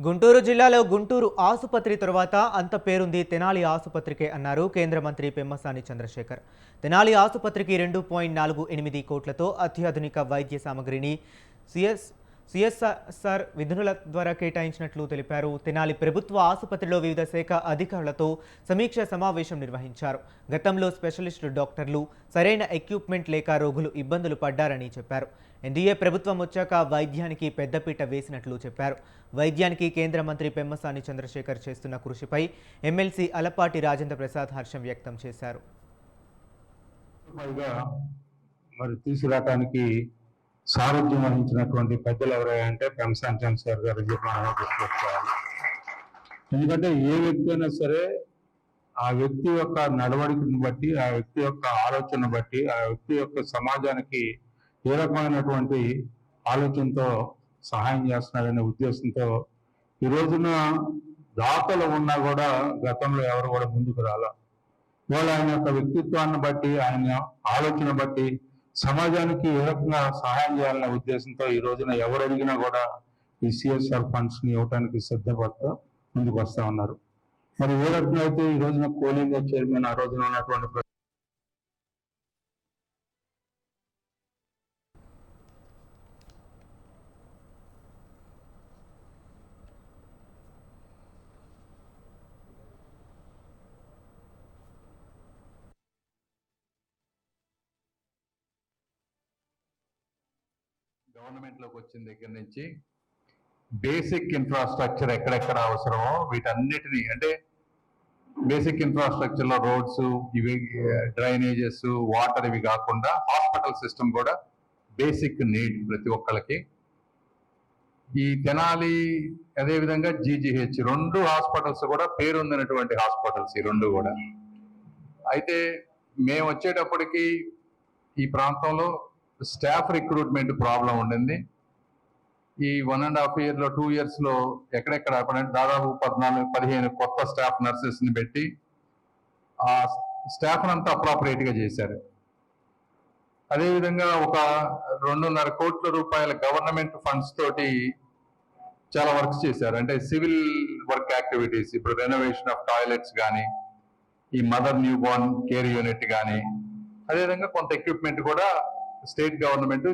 గుంటూరు జిల్లాలో గుంటూరు ఆసుపత్రి తర్వాత అంత పేరుంది తెనాలి ఆసుపత్రికే అన్నారు కేంద్ర మంత్రి పెమ్మసాని చంద్రశేఖర్. తెనాలి ఆసుపత్రికి 2.48 కోట్లతో అత్యాధునిక వైద్య సామగ్రిని సిఎస్ఆర్ విధుల ద్వారా కేటాయించినట్లు తెలిపారు. తెనాలి ప్రభుత్వ ఆసుపత్రిలో వివిధ శాఖ అధికారులతో సమీక్ష సమావేశం నిర్వహించారు. గతంలో స్పెషలిస్టు డాక్టర్లు, సరైన ఎక్విప్మెంట్ లేక రోగులు ఇబ్బందులు పడ్డారని చెప్పారు. ఎన్డీఏ ప్రభుత్వం వచ్చాక వైద్యానికి పెద్దపీట వేసినట్లు చెప్పారు. వైద్యానికి కేంద్ర మంత్రి పెమ్మసాని చంద్రశేఖర్ చేస్తున్న కృషిపై ఎమ్మెల్సీ అలపాటి రాజేంద్ర ప్రసాద్ హర్షం వ్యక్తం చేశారు. తీసుకురావడానికి సారథ్యం వహించినటువంటి పెద్దలు ఎవరంటే పెమ్మసాని చంద్రశేఖర్ గారు గుర్తుపెట్టుకోవాలి. ఎందుకంటే ఏ వ్యక్తి అయినా సరే ఆ వ్యక్తి యొక్క నడవడికను బట్టి, ఆ వ్యక్తి యొక్క ఆలోచన బట్టి, ఆ వ్యక్తి యొక్క సమాజానికి ఏ రకమైనటువంటి ఆలోచనతో సహాయం చేస్తున్నారనే ఉద్దేశంతో ఈ రోజున దాతలు ఉన్నా కూడా గతంలో ఎవరు కూడా ముందుకు రాలా. ఇవాళ ఆయన యొక్క వ్యక్తిత్వాన్ని బట్టి, ఆయన ఆలోచన బట్టి సమాజానికి ఏ రకంగా సహాయం చేయాలనే ఉద్దేశంతో ఈ రోజున ఎవరు అడిగినా కూడా ఈ సిఎస్ఆర్ ఫండ్స్ ని ఇవ్వడానికి సిద్ధపడుతూ ముందుకు వస్తా ఉన్నారు. మరి ఏ రకంగా అయితే ఈ రోజున కోలింగ్ చైర్మన్ ఆ రోజున ఉన్నటువంటి గవర్నమెంట్లోకి వచ్చిన దగ్గర నుంచి బేసిక్ ఇన్ఫ్రాస్ట్రక్చర్ ఎక్కడెక్కడ అవసరమో వీటన్నిటినీ, అంటే బేసిక్ ఇన్ఫ్రాస్ట్రక్చర్లో రోడ్స్, ఇవి డ్రైనేజెస్, వాటర్, ఇవి కాకుండా హాస్పిటల్ సిస్టమ్ కూడా బేసిక్ నీడ్ ప్రతి ఒక్కళ్ళకి. ఈ తెనాలి అదేవిధంగా జీజీహెచ్ 2 హాస్పిటల్స్ కూడా పేరొందినటువంటి హాస్పిటల్స్ ఈ 2 కూడా. అయితే మేము వచ్చేటప్పటికి ఈ ప్రాంతంలో స్టాఫ్ రిక్రూట్మెంట్ ప్రాబ్లం ఉండింది. ఈ 1.5 year 2 years ఎక్కడెక్కడ దాదాపు 14-15 కొత్త స్టాఫ్ నర్సెస్ని పెట్టి ఆ స్టాఫ్ అంతా అప్రాపరియేట్గా చేశారు. అదేవిధంగా ఒక 2.5 కోట్ల రూపాయల గవర్నమెంట్ ఫండ్స్ తోటి చాలా వర్క్స్ చేశారు. అంటే సివిల్ వర్క్ యాక్టివిటీస్, ఇప్పుడు రెనోవేషన్ ఆఫ్ టాయిలెట్స్ కానీ, ఈ mother new Born care unit కానీ, అదేవిధంగా కొంత ఎక్విప్మెంట్ కూడా స్టేట్ గవర్నమెంట్